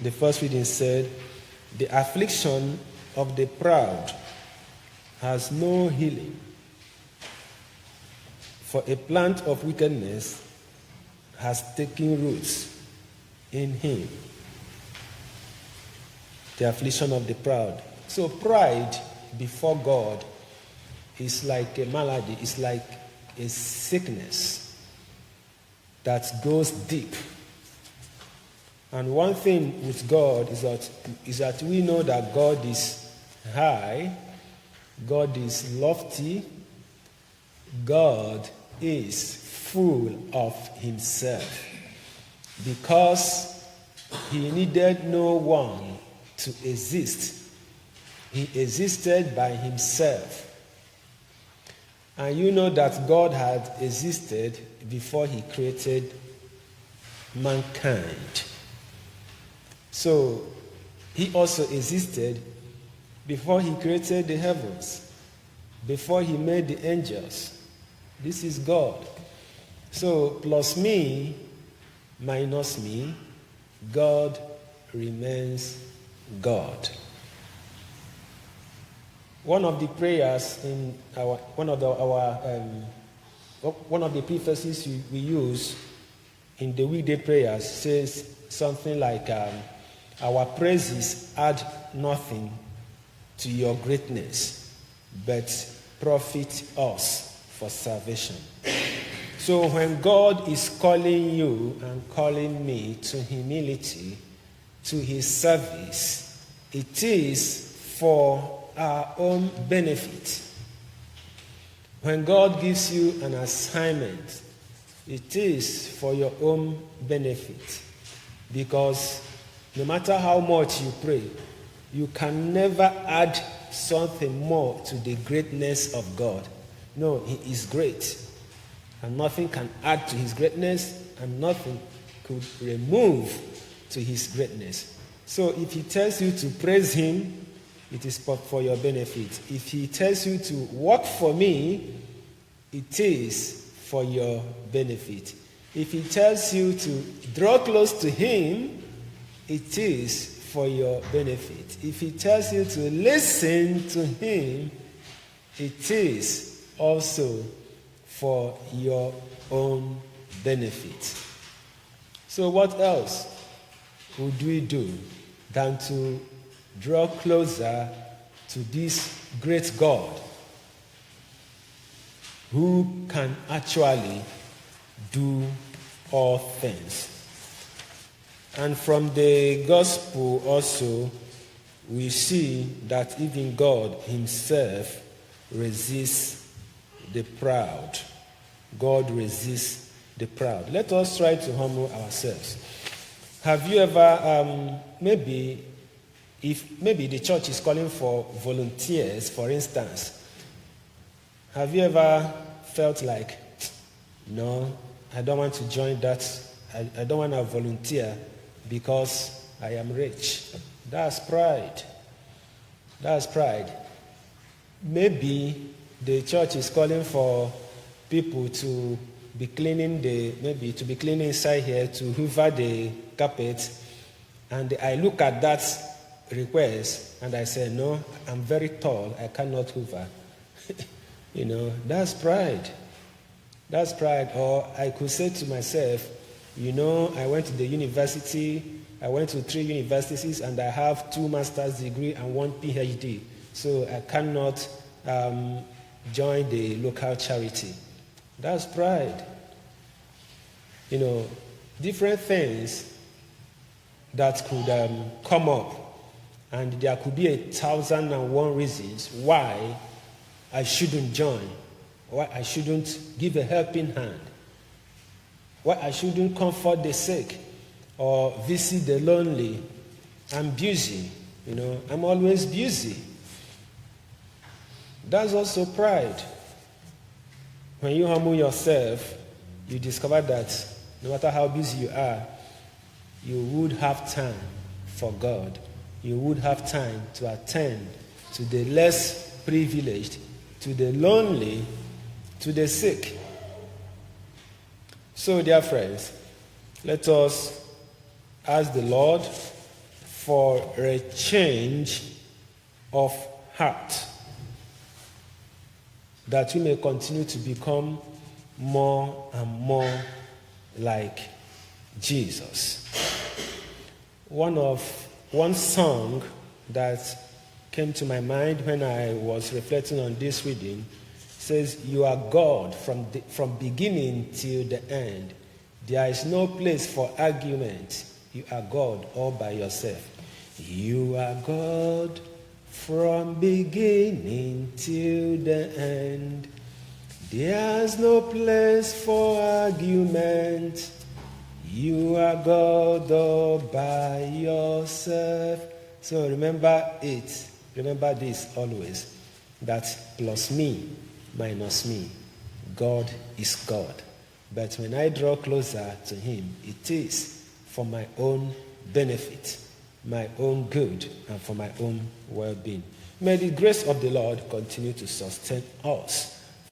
The first reading said, "The affliction of the proud has no healing, for a plant of wickedness has taken roots in him." The affliction of the proud. So pride before God is like a malady, it's like a sickness that goes deep. And one thing with God is that we know that God is high, God is lofty, God is full of himself. Because he needed no one to exist, he existed by himself. And you know that God had existed before he created mankind. So he also existed before he created the heavens, before he made the angels. This is God. So plus me, minus me, God remains God. One of the prayers in one of the prefaces we use in the weekday prayers says something like, "Our praises add nothing to your greatness, but profit us for salvation." So when God is calling you and calling me to humility, to his service, it is for our own benefit. When God gives you an assignment, it is for your own benefit. Because no matter how much you pray, you can never add something more to the greatness of God. No, he is great. And nothing can add to his greatness, and nothing could remove to his greatness. So if he tells you to praise him, it is for your benefit. If he tells you to work for me, it is for your benefit. If he tells you to draw close to him, it is for your benefit. If he tells you to listen to him, it is also for your own benefit. So what else would we do than to draw closer to this great God who can actually do all things? And from the gospel also, we see that even God himself resists the proud. God resists the proud. Let us try to humble ourselves. Have you ever, maybe the church is calling for volunteers, for instance, have you ever felt like, no, I don't want to join that, I don't want to volunteer because I am rich? That's pride. That's pride. Maybe the church is calling for people to be cleaning inside here, to hoover the carpet, and I look at that request and I say, no, I'm very tall, I cannot hoover. That's pride. That's pride. Or I could say to myself, I went to the university, I went to 3 universities, and I have 2 master's degree and 1 PhD, so I cannot join the local charity. That's pride. Different things that could come up, and there could be 1,001 reasons why I shouldn't join, why I shouldn't give a helping hand, why I shouldn't comfort the sick or visit the lonely. I'm busy, I'm always busy. That's also pride. When you humble yourself, you discover that no matter how busy you are, you would have time for God. You would have time to attend to the less privileged, to the lonely, to the sick. So, dear friends, let us ask the Lord for a change of heart, that we may continue to become more and more like Jesus. One song that came to my mind when I was reflecting on this reading says, "You are God from beginning till the end. There is no place for argument. You are God all by yourself. You are God from beginning till the end. There's no place for argument. You are God all by yourself." So remember it. Remember this always. That plus me, minus me. God is God. But when I draw closer to him, it is for my own benefit, my own good, and for my own well-being. May the grace of the Lord continue to sustain us